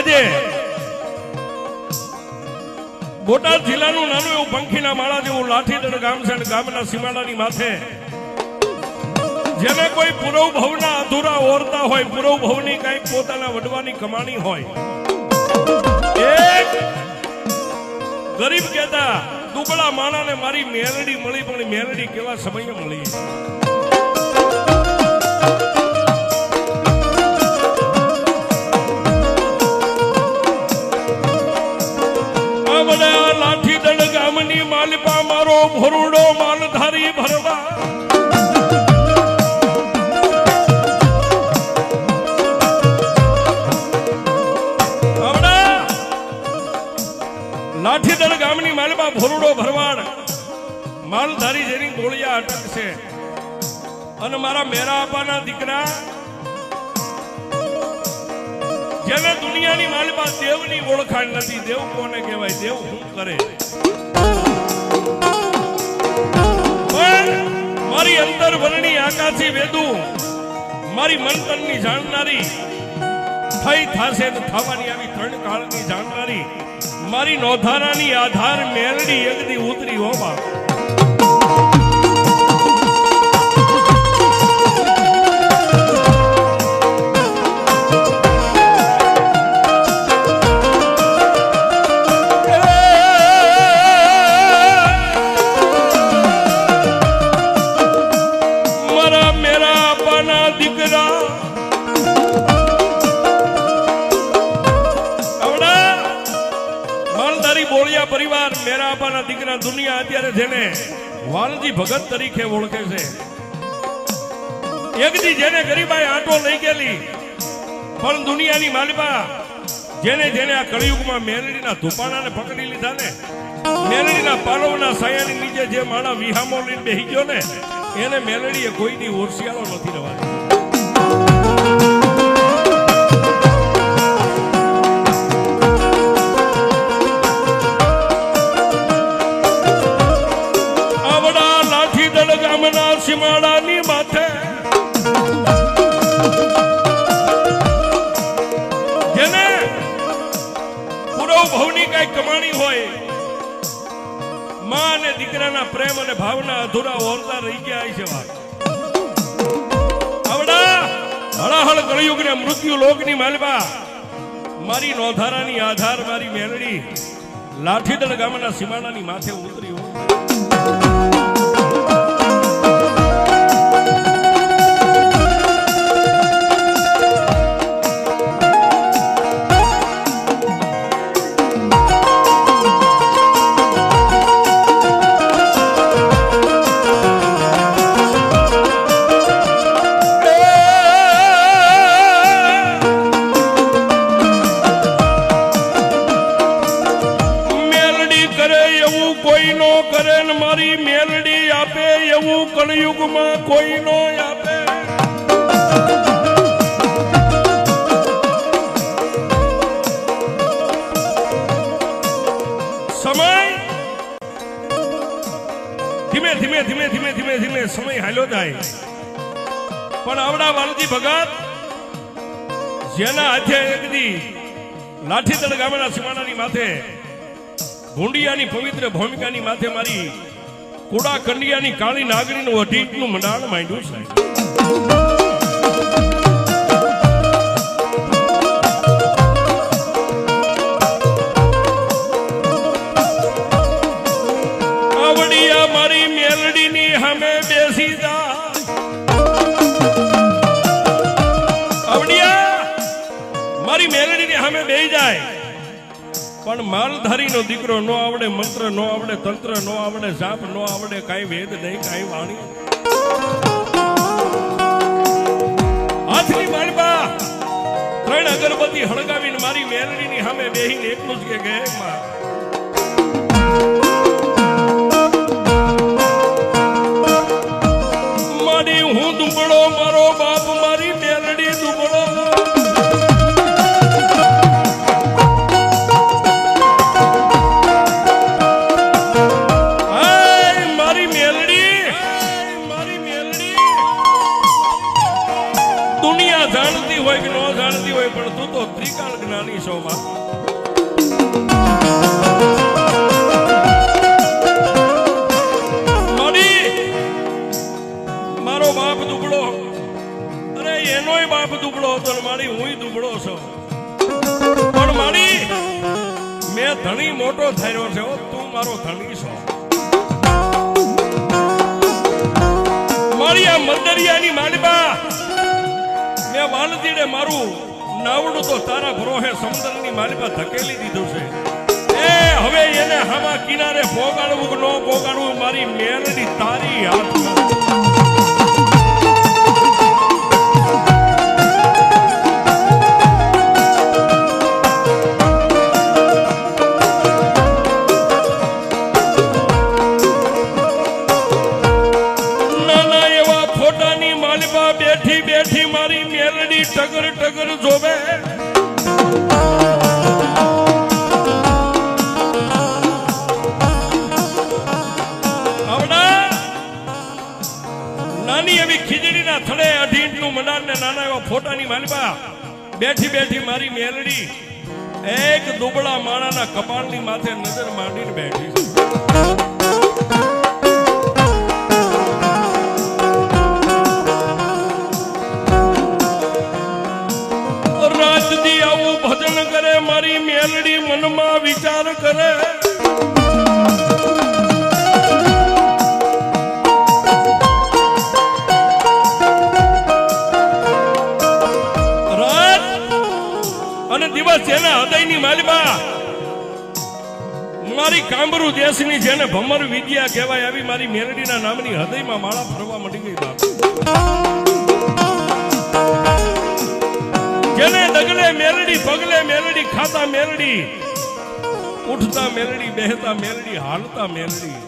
આજે બોટાદ જિલ્લાનું નાનું એવું પંખીના માળા જેવું લાઠીદળ ગામ છે અને ગામના સીમાડાની માથે જેને કોઈ પૂરવ ભવના અધૂરા ઓરતા હોય, પૂરવ ભવની કંઈક પોતાના વડવાની કમાણી હોય, એક ગરીબ કહેતા દુબળા માણાને મારી મેલડી મળી, પણ મેલડી કેવા સમયે મળી. લાઠીદળ ગામની માલપા મારો ભોરુડો માલધારી ભરવા લાઠીદળ ગામની માલપા ભોરુડો ભરવાડ માલધારી જેની ગોળિયા અટક છે અને મારા મેરા આપાના દીકરા જેને દુનિયાની માલપા દેવની ઓળખાણ નથી. દેવ કોને કહેવાય? દેવ શું કરે? પણ મારી અંતર વરણી આકાશી વેદુ, મારી મંતનની જાણનારી, થઈ થાશે તો થવાની આવી ત્રણ કાળની જાણનારી, મારી નોધારાની આધાર મેલડી એકદી ઉતરી હોવા. પરિવાર મેરા આપાના દીકરા દુનિયા અત્યારે જેને વાલજી ભગત તરીકે ઓળખે છે, એકદી જેને ગરીબાઈ આંટો લઈ ગયેલી, પણ દુનિયાની માલપા જેને જેને આ કળિયુગમાં મેલડીના ધુપાણાને પકડી લીધા ને, મેલડીના પાલવના સાયાની નીચે જે માણા વિહામો લઈને બેહી ગયો ને, એને મેલડીએ કોઈની ઓરસિયાળો નથી રવાડી. સીમાડાની માથે જેને પૂરવ ભવની કઈ કમાણી હોય, માં અને દીકરાના પ્રેમ અને ભાવના અધૂરા ઓરતા રહી ગયા છે. વાત આવડા હળાહળ કળિયુગને મૃત્યુ લોકની માલપા મારી નોધારાની આધાર મારી મેલડી લાઠીદળ ગામના સીમાડાની માથે ઉતરી હોય. મારી મેલડી આપે એવું કળિયુગમાં કોઈ નો આપે. સમય ધીમે ધીમે ધીમે ધીમે ધીમે ધીમે સમય હાલ્યો જાય, પણ આવડા વાલજી ભગત જેના હાથે એકદી લાઠીદળ ગામના સીમાડાની માથે ભૂંડિયાની પવિત્ર ભૂમિકાની માથે મારી કુડા કંડિયાની કાળી નાગરીનું અઢીકનું મંડાણ માંડ્યું છે. આવડિયા મારી મેલડીની સામે બેસી જા. આવડિયા મારી મેલડીની સામે બેસી જાય, પણ માલધારીનો દીકરો નો આવડે, મંત્ર નો આવડે, તંત્ર નો આવડે, જાપ નો આવડે, કાંઈ વેદ નહીં, કાંઈ વાણી. હાથની માલપા ત્રણ અગરબત્તી હળગાવીને મારી મેલડીની સામે બેહીને એટલું જ કે મારી હું દુબળો, મારો બાપ મારી મેલડી દુબળો. જાણતી હોય કે ન જાણતી હોય પણ તું તો ત્રિકાળ જ્ઞાની છો માં. મારો બાપ દુબળો, અરે એનોય બાપ દુબળો હતો ને મારી હુંય દુબળો છું, પણ મારી મેં ધણી મોટો થયો છે. તું મારો ધણી છો. મારી આ મંદરિયાની માલિબા મેં વાલજીને મારું નાવડું તો તારા ભરોહે સમુદ્રની માલિબા ધકેલી દીધું છે. એ હવે એને હામાં કિનારે પોગાડવું કે ન પોગાડવું મારી મેલડી તારી હાથમાં. બેઠી બેઠી મારી મેલડી ટગર ટગર જોવે. નાની એવી ખીજડીના થડે અઢીનું મંડાણ ને નાના એવા ફોટાની માલિબા બેઠી બેઠી મારી મેલડી એક દુબળા માણાના કપાળની માથે નજર માંડીને બેઠી છે. આવું ભજન કરે મારી મેલડી મનમાં વિચાર કરે. રાત અને દિવસ જેના હૃદયની માલિબા મારી કામરૂ દેશની જેને ભમર વિદ્યા કહેવાય આવી મારી મેલડીના નામની હૃદયમાં માળા ફરવા મળી ગઈ. બાપ જેને ડગલે મેલડી, પગલે મેલડી, ખાતા મેલડી, ઉઠતા મેલડી, બેહતા મેલડી, હાલતા મેલડી.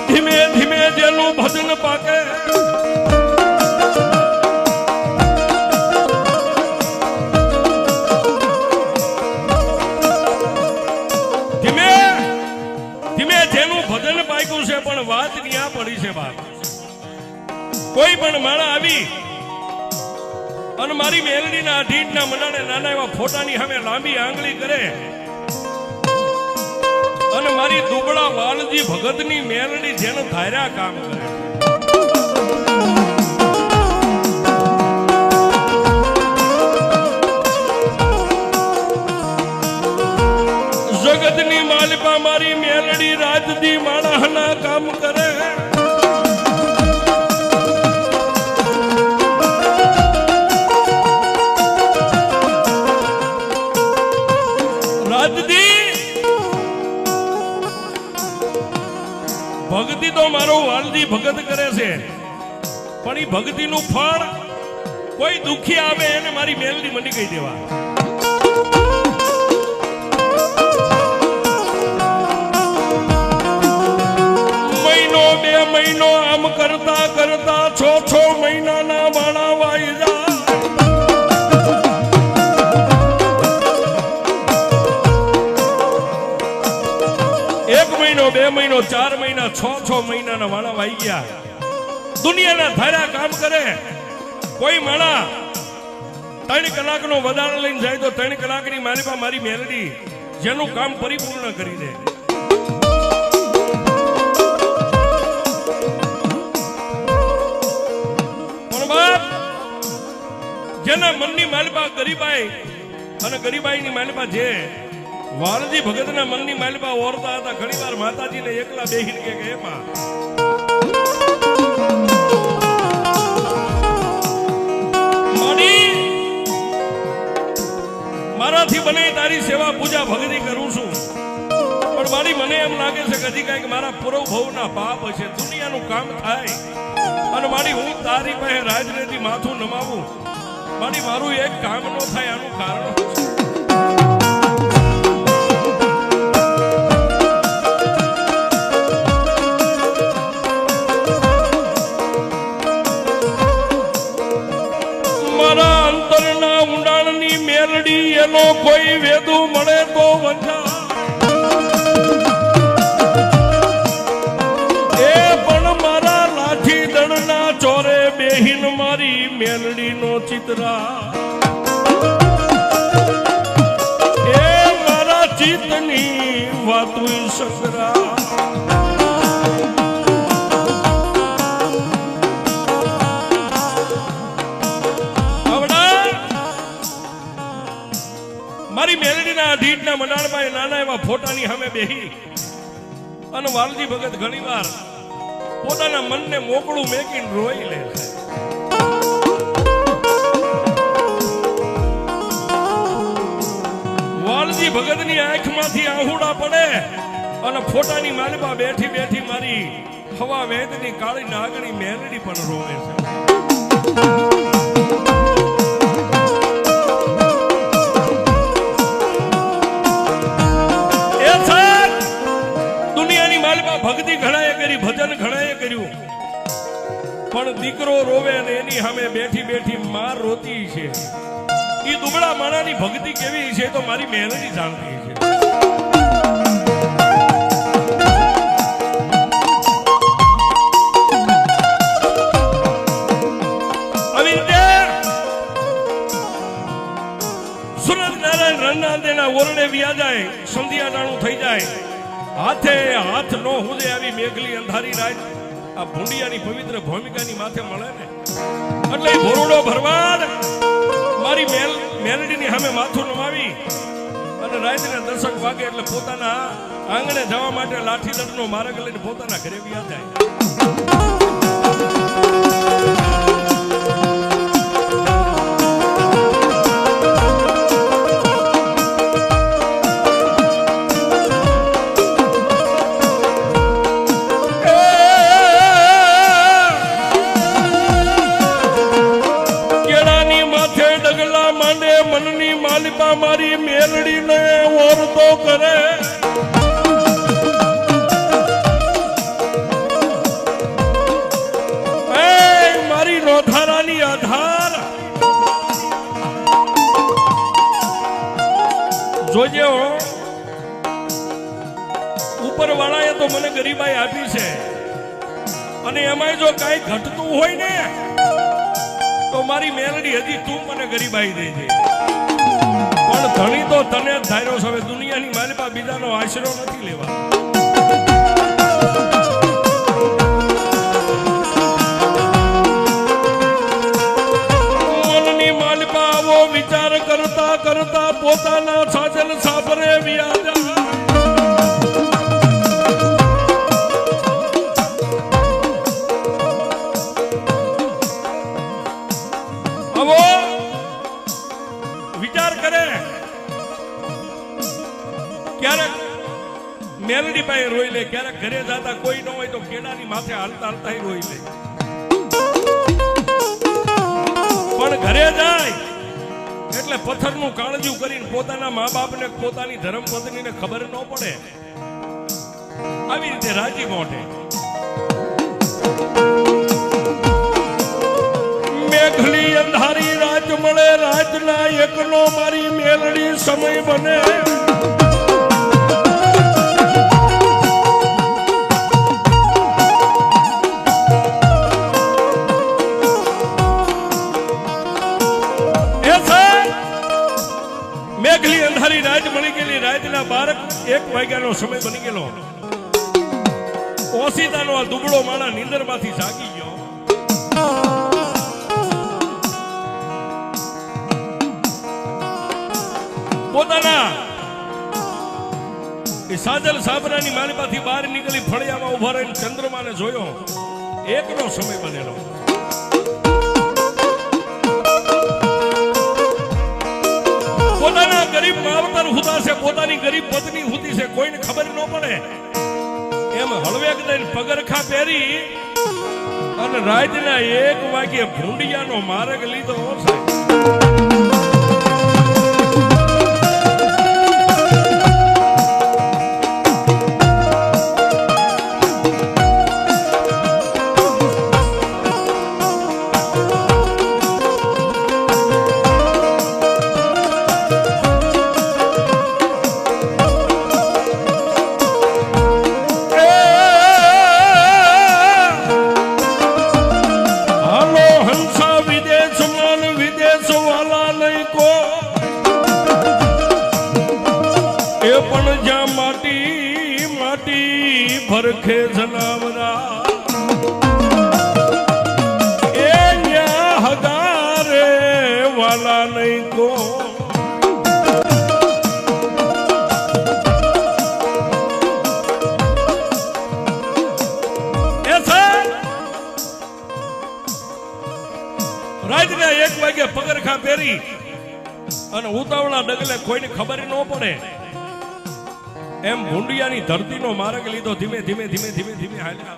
ધીમે ધીમે જેનું ભજન પાકે પણ વાત ન્યા પડી છે. બાપ કોઈ પણ માણા આવી અને મારી મેલડીના અઢીના મંડાણે નાના એવા ફોટાની સામે લાંબી આંગળી કરે અને મારી દુબળા વાલજી ભગતની મેલડી જેને ધાર્યા કામ કરે. જગતની માલિકા મારી મેલડી રાજદી માણસના કામ કરે. રાજદી ભક્તિ તો મારો વાલજી ભગત કરે છે, પણ એ ભક્તિનું ફળ કોઈ દુખી આવે એને મારી મેલડી મની કહી દેવા. મહિનો આમ કરતા કરતા 6 મહિનાના વાળા વાઈ જાય. એક મહિનો, 2 મહિનો, 4 મહિના, 6 મહિનાના વાળા વાઈ ગયા. દુનિયાના ધાર્યા કામ કરે. કોઈ માણા 3 કલાકનો વધારો લઈને જાય તો 3 કલાકની માલિકા મારી મેલડી જેનું કામ પરિપૂર્ણ કરી દે. જેના મનની માલિકા ગરીબાઈ અને ગરીબાઈની માલિકા જે વાલજી ભગતના મનની માલિકા ઓરતા હતા, ઘણી વાર માતાજીને એકલા બેહીને કે એમાં મારાથી બને તારી સેવા પૂજા ભક્તિ કરું છું, પણ મારી મને એમ લાગે છે કે હજી કઈક મારા પૂર્વ ભવના પાપ છે. દુનિયાનું કામ થાય અને મારી હું તારી પાસે રાજનેથી માથું નમાવું, મારું એક કામ ન થાય આનું કારણ મારા અંતરના ઊંડાણની મેલડી એનો કોઈ વેદુ મળે તો વંચા. ચિતરા એ મારા ચિતની વાતું સંગરા મારી મેલડીના અઢીટના મંડાણમાં નાના એવા ફોટાની સામે બેહી અને વાલજી ભગત ઘણીવાર પોતાના મનને મોકળું મેકીને રોઈ લે છે. વાલજી ભગતની આંખમાંથી આહુડા પડે અને ફોટાની માલમાં બેઠી બેઠી મારી હવા વેદની કાળી નાગણી મેલડી પણ રોવે છે. ભક્તિ ઘણાએ કરી, ભજન ઘણાએ કર્યું, પણ દીકરો રોવે અને એની સામે બેઠી બેઠી માં રોતી છે. એ દુબળા માણાની ભક્તિ કેવી છે તો મારી મેલડી જાણતી છે. આવી રીતે સુરત નારાયણ રણનાથના ઓરડે વ્યા જાય, સંધ્યા ટાણું થઈ જાય, હાથે હાથ નો હુજે આવી મેઘલી અંધારી રાત આ ભૂંડિયાની પવિત્ર ભૂમિકાની માથે મળે ને એટલે ભોરડો ભરવાડ મારી મેલડીની સામે માથું નમાવી અને રાતના દર્શક વાગે એટલે પોતાના આંગણે જવા માટે લાઠીદંડનો માર્ગ લઈને પોતાના ઘરે વ્યા જાય. મારી મેલડીને ઓરતો કરે મારી નોધારાની આધાર જોજે ઉપર વાળાએ તો મને ગરીબાઈ આપી છે અને એમાંય જો કઈ ઘટતું હોય ને તો મારી મેલડી હજી તું મને ગરીબાઈ દેજે. પણ ધણી તો તને જ ધાર્યો છે. હવે દુનિયાની માલિપા બીજાનો આશરો નથી લેવા. મનની માલિપા આવો વિચાર કરતા કરતા પોતાના સાજન સાપરે વ્યાજા. ક્યારેક મેલડી પાસે રોઈ લે, ક્યારેક ઘરે જતા કોઈ ન હોય તો કેળાની માથે હાલતા હાલતા રોઈ લે. પણ ઘરે જાય એટલે પથ્થરનું કાળજું કરીને પોતાના મા બાપને, પોતાની ધર્મપત્નીને ખબર ન પડે આવી રીતે રાજી મોઢે મેઘલી અંધારી રાત મળે, રાતના એકનો મારી મેલડી સમય બને. મેઘલી અંધારી રાત મળી ગયેલી, રાતના 12-1 વાગ્યાનો સમય બની ગયેલો. ઓસીતાનો આ દુબળો માણા નીંદરમાંથી જાગી ગયો. પોતાના એ સાજલ સાબરાની માલિપાથી બહાર નીકળી ફળિયામાં ઉભા રહીને ચંદ્રમાને જોયો. 1નો સમય બનેલો. પોતાના ગરીબ માવતર હુતા છે, પોતાની ગરીબ પત્ની હુતી છે, કોઈને ખબર ન પડે એમ હળવેક દઈને પગરખા પહેરી અને રાતના 1 વાગ્યે ભૂંડિયાનો માર્ગ લીધો છે. ભરખે જનાવરા એ ન્યા હગારે વાલા નહીં કો રાતના 1 વાગે પગરખા પહેરી અને ઉતાવળા ડગલે કોઈને ખબર ન પડે એમ ભૂંડિયાની ધરતીનો માર્ગ લીધો ધીમે ધીમે ધીમે ધીમે ધીમે હાલ્યા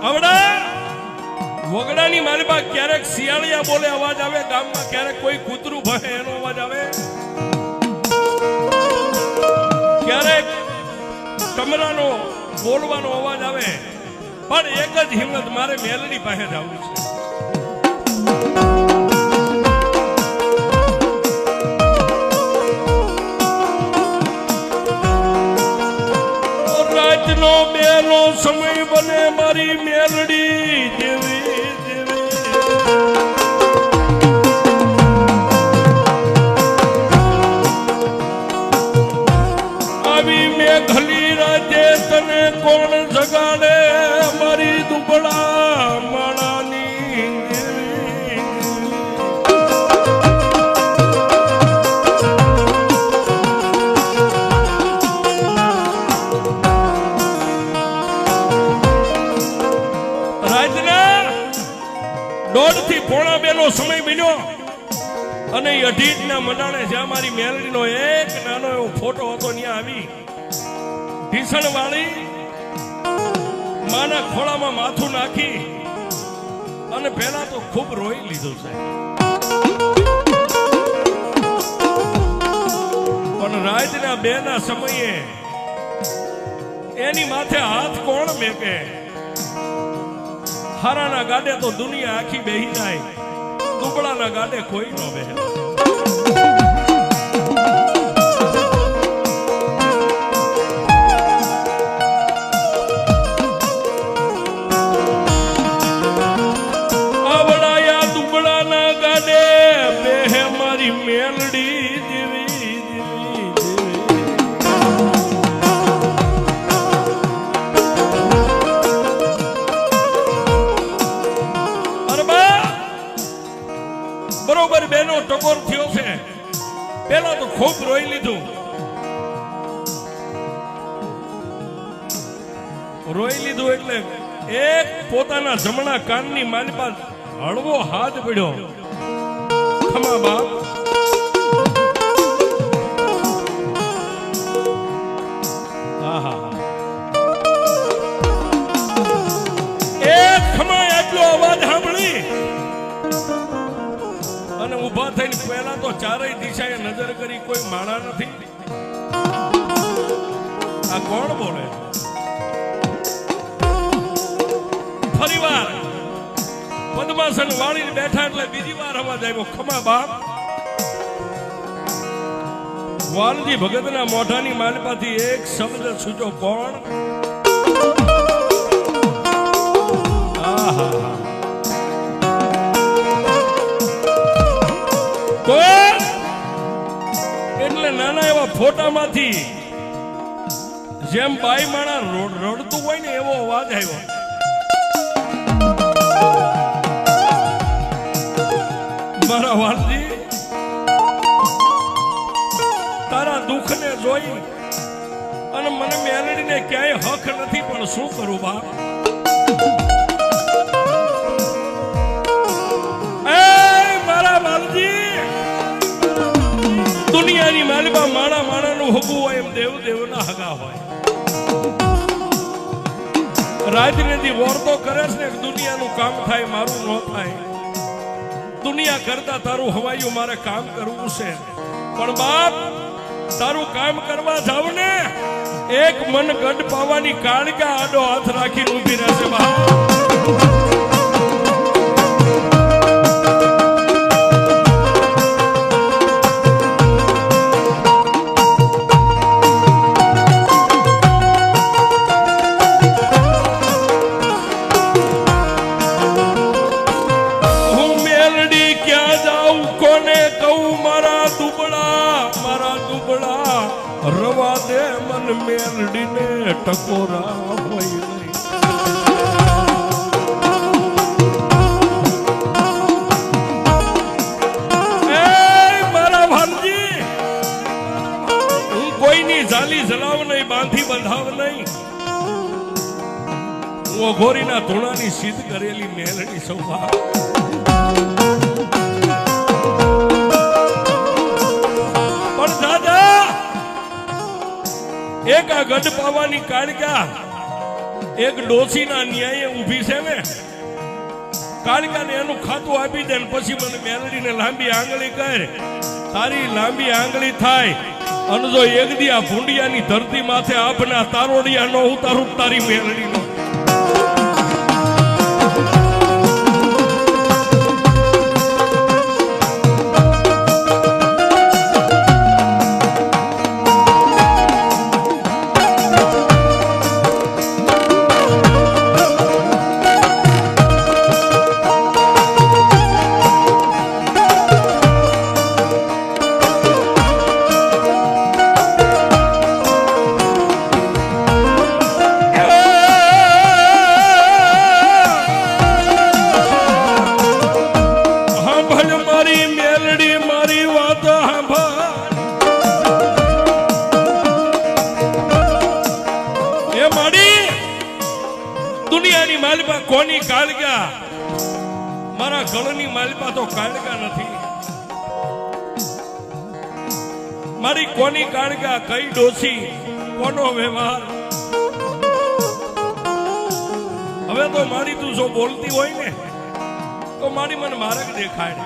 આવડા વગડાની માલબા ક્યારેક શિયાળિયા બોલે અવાજ આવે ગામમાં ક્યારેક કોઈ કૂતરું ભહે એનો અવાજ આવે ક્યારેક કમરાનો બોલવાનો અવાજ આવે પણ એક જ હિંમત મારે મેલડી પાસે જવું છે રાતનો બેનો સમય બને મારી મેલડી જેવી આવી મેઘલી રાતે તને કોણ જગાડે મારી દુબળા માણાની રાતના 1:30 થી 1:45 નો સમય બન્યો અને 28 ના મંડાણે જ્યાં મારી મેલડીનો એક નાનો એવો ફોટો હતો ત્યાં આવી ભીષણ વાળી માના ખોળામાં માથું નાખી અને પહેલા તો ખૂબ રોઈ લીધું છે પણ રાતના 2 ના સમયે એની માથે હાથ કોણ મેકે હારાના ગાડે તો દુનિયા આખી બેહી જાય દુબળાના ગાડે કોઈ ન બેહે મેલડી દેવી બરોબર બેનો ટકોર થયો છે પેલા તો ખૂબ રોઈ લીધું એટલે એક પોતાના જમણા કાનની માલિપા હળવો હાથ પડ્યો ખમા બાપ અવાજ સાંભળી અને ઉભા થઈને પહેલા તો ચારેય દિશાએ નજર કરી કોઈ માણા નથી આ કોણ બોલે ફરીવાર પદ્માસન વાળીને બેઠા એટલે બીજી વાર અવાજ આવ્યો ખમા બાપ વાલજી ભગતના મોઢાની માલપાથી એક શબ્દ છૂટો કોણ એટલે નાના એવા ફોટામાંથી જેમ બાઈ માણા રડતું હોય ને એવો અવાજ આવ્યો મારા વાલજી તારા દુઃખને જોઈ અને મને મેલડીને ક્યાંય હક નથી પણ શું કરું બાપ દુનિયાની માલિબા માણા માણાનું હગું હોય એમ દેવ દેવના હગા હોય રાજનીતિ વર્તો કરે છે ને દુનિયાનું કામ થાય મારું ન થાય દુનિયા કરતા તારું હવાયું મારે કામ કરવું છે પણ બાપ તારું કામ કરવા જાવ ને એક મન ગઢ પાવાની કાળકા આડો હાથ રાખીને ઊભી રહેશે બાપ મેલડીને ટકોરા હોય નહીં. મારા ભાનજી, હું કોઈની જાલી જલાવ નહીં, બાંધી બંધાવ નહીં. હું અઘોરીના ધૂણાની સિદ્ધ કરેલી મેલડી સૌભા. પણ દાદા, એક આ ગઢ પાવાની કાળકા એક ડોસીના ન્યાયે ઊભી છે ને, કાળકાને એનું ખાતું આપી દે ને પછી મને મેલડીને લાંબી આંગળી કર. તારી લાંબી આંગળી થાય અને જો એક દી આ ભૂંડિયાની ધરતી માથે આપના તારોડિયા નો ઉતારું તારી મેલડીનો. દુનિયાની માલિપા કોની કાળકા? મારા ગળની માલિપા તો કાળકા નથી. મારી કોની કાળકા? કઈ ડોસી, કોનો વ્યવહાર? હવે તો મારી તું જો બોલતી હોય ને તો મારી મને માર્ગ દેખાડ.